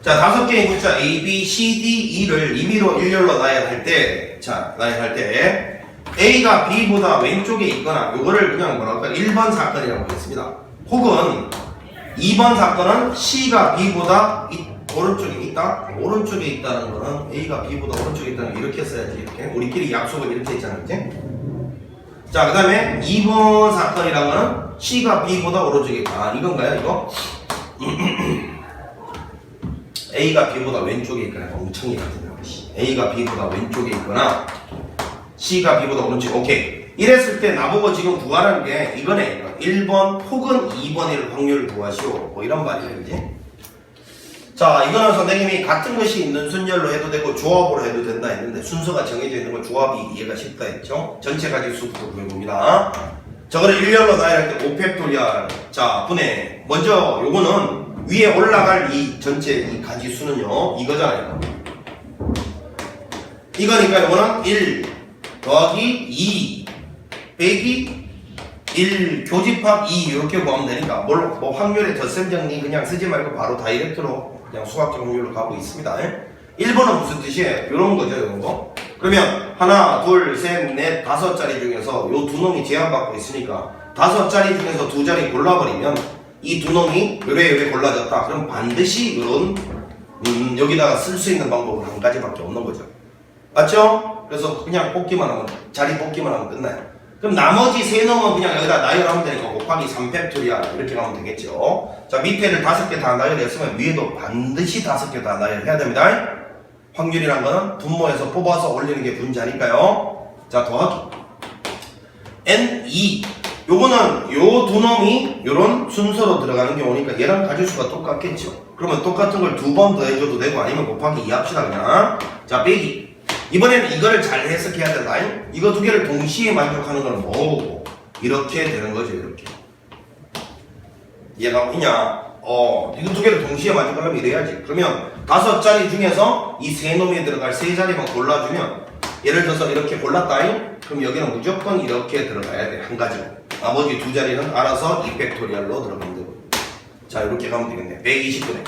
자, 5개의 문자 A, B, C, D, E를 임의로 일렬로 나열할 때, A가 B보다 왼쪽에 있거나, 요거를 그냥 뭐랄까, 1번 사건이라고 하겠습니다. 혹은 2번 사건은 C가 B보다 오른쪽에 있다? 오른쪽에 있다는 거는 A가 B보다 오른쪽에 있다는 거 이렇게 써야지, 이렇게. 우리끼리 약속을 이렇게 했잖아요, 이제. 자, 그 다음에 2번 사건이란 거는 C가 B보다 오른쪽에 있다. 이건가요, 이거? A가 B보다 왼쪽에 있거나, 멍청이 같은 것이. A가 B보다 왼쪽에 있거나, C가 B보다 오른쪽에, 오케이. 이랬을 때 나보고 지금 구하라는 게 이거네. 1번 혹은 2번일 확률을 구하시오. 뭐 이런 말이에요, 그지? 자, 이거는 선생님이 같은 것이 있는 순열로 해도 되고 조합으로 해도 된다 했는데 순서가 정해져 있는 건 조합이 이해가 쉽다 했죠? 전체 가지수부터 구해봅니다. 저거를 일렬로 나열할 때 5팩토리얼. 자, 분해. 먼저 요거는 위에 올라갈 이 전체 이 가지수는요, 이거잖아요. 이거니까 요거는 1 더하기 2 빼기 1 교집합 2 이렇게 구하면 되니까 뭐 확률의 덧셈 정리 그냥 쓰지 말고 바로 다이렉트로 그냥 수학적 확률로 가고 있습니다. 1번은 무슨 뜻이에요? 이런 거죠, 이런 거. 그러면 하나, 둘, 셋, 넷, 5자리 중에서 요 2놈이 제한받고 있으니까 5자리 중에서 2자리 골라버리면 이 2놈이 요래 골라졌다. 그럼 반드시 이런 여기다가 쓸 수 있는 방법은 한 가지밖에 없는 거죠. 맞죠? 그래서 그냥 뽑기만 하면 자리 뽑기만 하면 끝나요. 그럼 나머지 3놈은 그냥 여기다 나열하면 되니까 곱하기 3팩토리얼 이렇게 가면 되겠죠. 자, 밑에를 5개 다 나열했으면 위에도 반드시 5개 다 나열해야 됩니다. 확률이란 거는 분모에서 뽑아서 올리는 게 분자니까요. 자, 더하기 N2 요거는 요 2놈이 요런 순서로 들어가는 경우니까 얘랑 가지수가 똑같겠죠. 그러면 똑같은 걸 2번 더해줘도 되고 아니면 곱하기 2 합시다 그냥. 자, 빼기 이번에는 이거를 잘 해석해야 된다. 이거 2개를 동시에 만족하는 건 뭐고 이렇게 되는 거죠. 이렇게 이해가 있냐? 이거 두 개를 동시에 만족하려면 이래야지. 그러면 5자리 중에서 이 세 놈이 들어갈 세 자리만 골라주면, 예를 들어서 이렇게 골랐다잉? 그럼 여기는 무조건 이렇게 들어가야 돼. 한 가지로. 나머지 두 자리는 알아서 2팩토리얼로 들어가면 되고. 자, 이렇게 가면 되겠네. 120분의.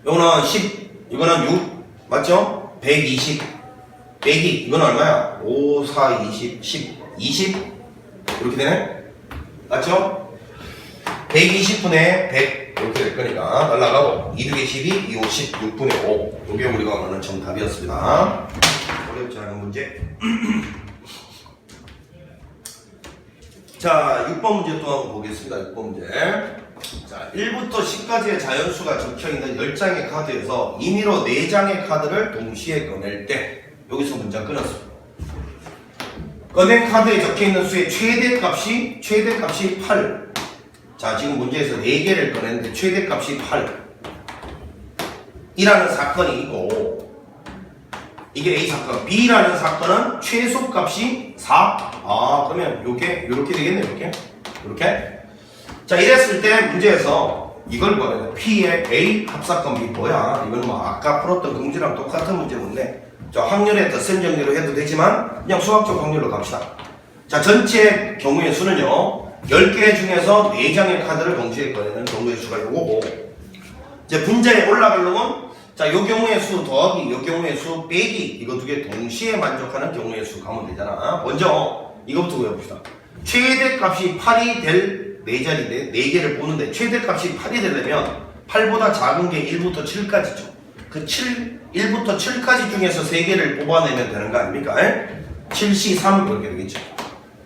요거는 10, 이거는 6, 맞죠? 120. 102, 이건 얼마야? 5, 4, 20, 10, 20. 이렇게 되네? 맞죠? 120분의 100 이렇게 될 거니까 날라가고 2두개 12, 2, 5, 10, 6분의 5 이게 우리가 원하는 정답이었습니다. 어렵지 않은 문제. 자, 6번 문제 또 한번 보겠습니다. 6번 문제. 자, 1부터 10까지의 자연수가 적혀있는 10장의 카드에서 임의로 4장의 카드를 동시에 꺼낼 때 여기서 문장 끊었습니다. 꺼낸 카드에 적혀있는 수의 최대값이 8. 자, 지금 문제에서 4개를 꺼냈는데 최대값이 8 이라는 사건이 있고, 이게 A 사건, B라는 사건은 최소값이 4. 그러면 요게 요렇게 되겠네. 요렇게. 자, 이랬을 때 문제에서 이걸 뭐냐, P의 A 합사건 B 뭐야? 이건 뭐 아까 풀었던 그 문제랑 똑같은 문제인데, 자, 확률의 덧셈 정리로 해도 되지만 그냥 수학적 확률로 갑시다. 자, 전체 경우의 수는요 10개 중에서 4장의 카드를 동시에 꺼내는 경우의 수가 요거고, 이제 분자에 올라가려면 자, 요 경우의 수 더하기 요 경우의 수 빼기 이거 두 개 동시에 만족하는 경우의 수 가면 되잖아. 먼저 이거부터 외워봅시다. 최대값이 8이 될 4자리인데 4개를 보는데 최대값이 8이 되려면 8보다 작은 게 1부터 7까지죠. 그 1부터 7까지 중에서 3개를 뽑아내면 되는 거 아닙니까? 7C 3 이렇게 되겠죠.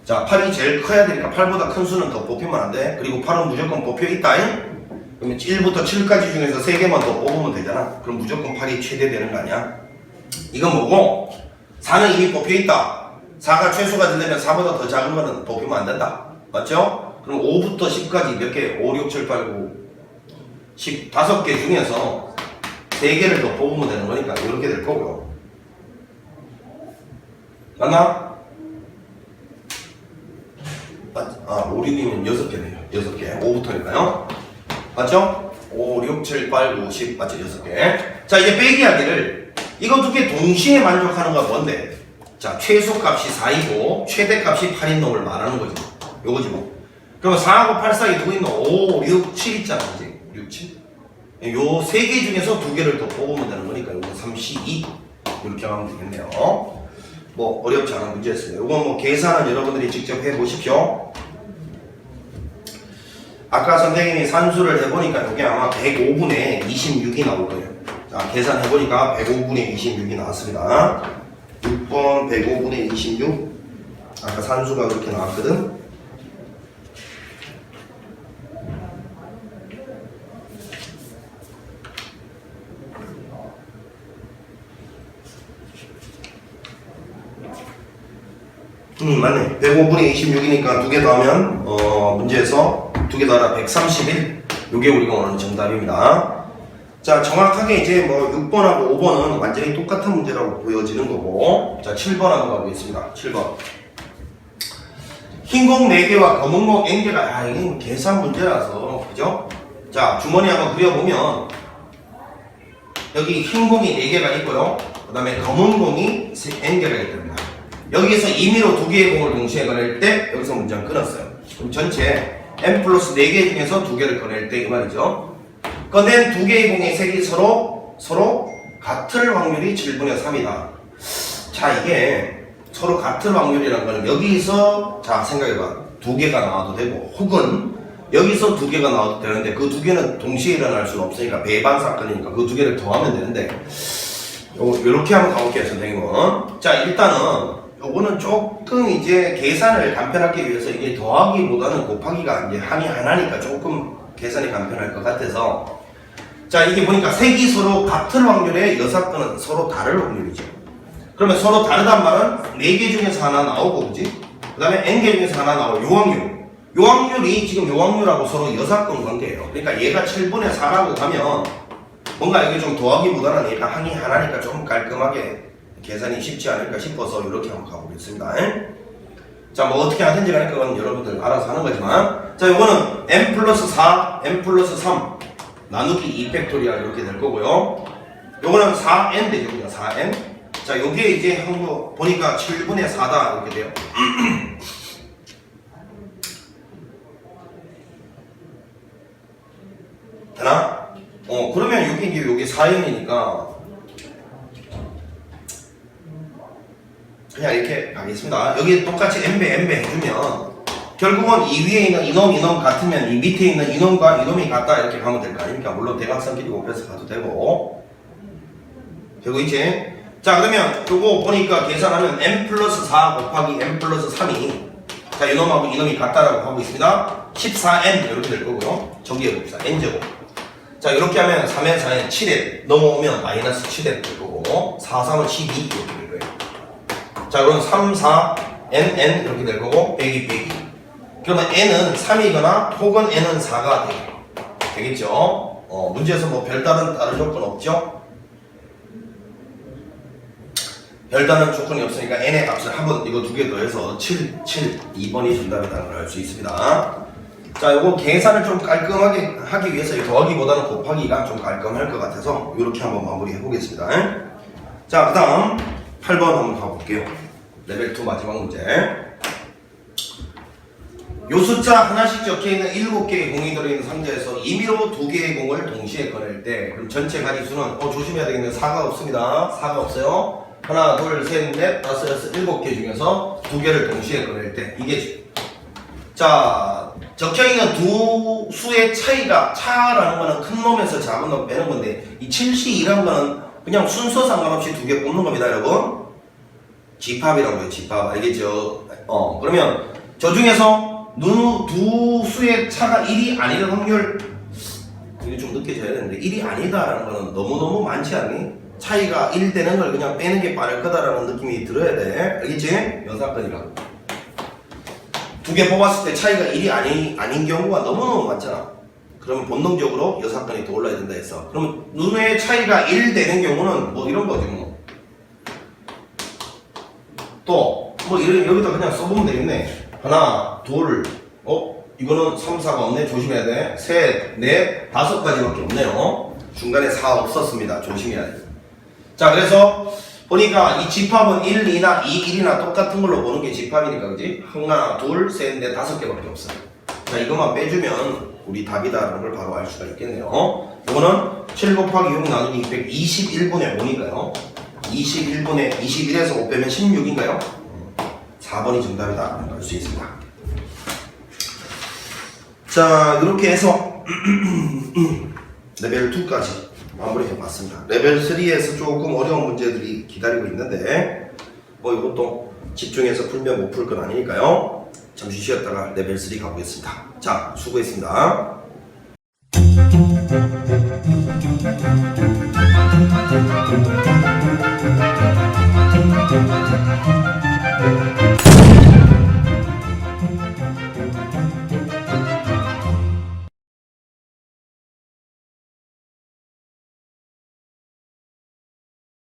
자, 8이 제일 커야 되니까 8보다 큰 수는 더 뽑히면 안 돼. 그리고 8은 무조건 뽑혀 있다. 그러면 1부터 7까지 중에서 3개만 더 뽑으면 되잖아. 그럼 무조건 8이 최대 되는 거 아니야? 이건 뭐고? 4는 이미 뽑혀 있다. 4가 최소가 되려면 4보다 더 작은 거는 뽑히면 안 된다. 맞죠? 그럼 5부터 10까지 몇 개? 5, 6, 7, 8, 9, 10, 5개 중에서 3개를 더 뽑으면 되는 거니까 이렇게 될 거고요. 맞나? 5, 6이면 6개네요. 6개. 5부터니까요. 맞죠? 5, 6, 7, 8, 9, 10. 맞죠? 6개. 자, 이제 빼기 하기를 이거 두 개 동시에 만족하는 건 뭔데? 자, 최소값이 4이고 최대값이 8인 놈을 말하는 거지. 요거지 뭐. 그러면 4하고 8 사이 누구 있노? 5, 6, 7 있잖아. 이제 6, 7. 요 3개 중에서 2개를 더 뽑으면 되는 거니까 요거 3, 2 이렇게 하면 되겠네요. 뭐 어렵지 않은 문제였습니다. 요건 뭐 계산은 여러분들이 직접 해보십시오. 아까 선생님이 산수를 해보니까 이게 아마 105분의 26이 나올 거예요. 자, 계산해보니까 105분의 26이 나왔습니다. 6번 105분의 26. 아까 산수가 그렇게 나왔거든. 맞네. 105분의 26이니까 2개 더하면 문제에서 2개 더하라 131. 요게 우리가 원하는 정답입니다. 자, 정확하게 이제 뭐 6번하고 5번은 완전히 똑같은 문제라고 보여지는 거고, 자, 7번 한번 가보겠습니다. 7번. 흰 공 4개와 검은 공 N개가, 이게 계산 문제라서, 그죠? 자, 주머니 한번 그려보면 여기 흰 공이 4개가 있고요. 그 다음에 검은 공이 N개가 있답니다. 여기서 임의로 2개의 공을 동시에 꺼낼 때 여기서 문장 끊었어요. 그럼 전체 n 플러스 4개 중에서 2개를 꺼낼 때 이 말이죠. 꺼낸 2개의 공의 색이 서로 같을 확률이 7분의 3이다. 자, 이게 서로 같을 확률이라는 거는 여기서 자 생각해봐. 2개가 나와도 되고 혹은 여기서 2개가 나와도 되는데 그 2개는 동시에 일어날 수는 없으니까 배반 사건이니까 그 2개를 더하면 되는데 요렇게 한번 가볼게요, 선생님은. 자, 일단은 요거는 조금 이제 계산을 간편하기 위해서 이게 더하기보다는 곱하기가 이제 항이 하나니까 조금 계산이 간편할 것 같아서, 자, 이게 보니까 색이 서로 같은 확률의 여사건은 서로 다를 확률이죠. 그러면 서로 다르단 말은 4개 중에서 하나 나오고, 그지? 그 다음에 n개 중에서 하나 나오고, 요 확률이 지금 요 확률하고 서로 여사건 관계예요. 그러니까 얘가 7분의 4라고 하면 뭔가 여기 좀 더하기보다는 얘가 항이 하나니까 좀 깔끔하게 계산이 쉽지 않을까 싶어서 이렇게 한번 가보겠습니다. 자, 뭐 어떻게 하든지 간에 그건 여러분들 알아서 하는 거지만, 자, 요거는 n 플러스 4, n 플러스 3 나누기 2 팩토리얼 이렇게 될 거고요. 요거는 4n 되죠, 그냥 4n. 자, 요게 이제 한거 보니까 7분의 4다 이렇게 돼요. 되나? 그러면 여기 이제 요게 4n이니까 그냥 이렇게 가겠습니다. 여기 똑같이 n배 해주면 결국은 이 위에 있는 이놈 같으면 이 밑에 있는 이놈과 이놈이 같다 이렇게 가면 될 거 아닙니까? 물론 대각선끼리 곱해서 가도 되고 이제 자 그러면 요거 보니까 계산하면 n 플러스 4 곱하기 n 플러스 3이 자 이놈하고 이놈이 같다라고 하고 있습니다. 14n 이렇게 될 거고요. 정리해 봅시다. n제곱 자 이렇게 하면 3n 4n 7n 넘어오면 마이너스 7n 될 거고 4 3은 12 이렇게 될 거예요. 자 그럼 3 4 n 이렇게 될 거고 빼기 그러면 n은 3이거나 혹은 n은 4가 되겠죠. 문제에서 뭐 별다른 다른 조건 없죠. 별다른 조건이 없으니까 n의 값을 한번 이거 두 개 더해서 7 2번이 정답이라는 걸 알 수 있습니다. 자 요거 계산을 좀 깔끔하게 하기 위해서 더하기보다는 곱하기가 좀 깔끔할 것 같아서 이렇게 한번 마무리해 보겠습니다. 자 그 다음 8번 한번 가볼게요. 레벨 2 마지막 문제. 요 숫자 하나씩 적혀있는 7개의 공이 들어있는 상자에서 임의로 2개의 공을 동시에 꺼낼 때 그럼 전체 가지수는 조심해야 되겠네요. 4가 없습니다. 4가 없어요. 하나, 둘, 셋, 넷, 다섯, 여섯, 7개 중에서 2개를 동시에 꺼낼 때 이게 자 적혀있는 두 수의 차라는 거는 큰 놈에서 작은 놈 빼는 건데 이 7C2라는 거는 그냥 순서 상관없이 2개 뽑는 겁니다 여러분. 집합이라고 해요. 집합 알겠죠? 그러면 저 중에서 두 수의 차가 1이 아니는 확률 이게 좀 느껴져야 되는데 1이 아니다라는 거는 너무너무 많지 않니? 차이가 1 되는 걸 그냥 빼는 게 빠를 거다라는 느낌이 들어야 돼. 알겠지? 연사건이라고 2개 뽑았을 때 차이가 1이 아닌 경우가 너무너무 많잖아. 그러면 본능적으로 여사건이 더 올라야 된다 했어. 그러면 눈의 차이가 1 되는 경우는 뭐 이런 거지 뭐. 또 뭐 이런 여기다 그냥 써보면 되겠네. 하나, 둘, 이거는 3, 4가 없네. 조심해야 돼. 셋, 넷, 5가지밖에 없네요. 중간에 4 없었습니다. 조심해야 돼. 자, 그래서 보니까 이 집합은 1, 2나 2, 1이나 똑같은 걸로 보는 게 집합이니까, 그지? 하나, 둘, 셋, 넷, 5개밖에 없어요. 자, 이것만 빼주면 우리 답이다라는 걸 바로 알 수가 있겠네요. 이거는 7 곱하기 6 나누기 221분의 5니까요. 21분의 21에서 5 빼면 16인가요? 4번이 정답이다 알 수 있습니다. 자 이렇게 해서 레벨 2까지 마무리해 봤습니다. 레벨 3에서 조금 어려운 문제들이 기다리고 있는데 뭐 이것도 집중해서 풀면 못 풀 건 아니니까요. 잠시 쉬었다가 레벨 3 가보겠습니다. 자 수고했습니다.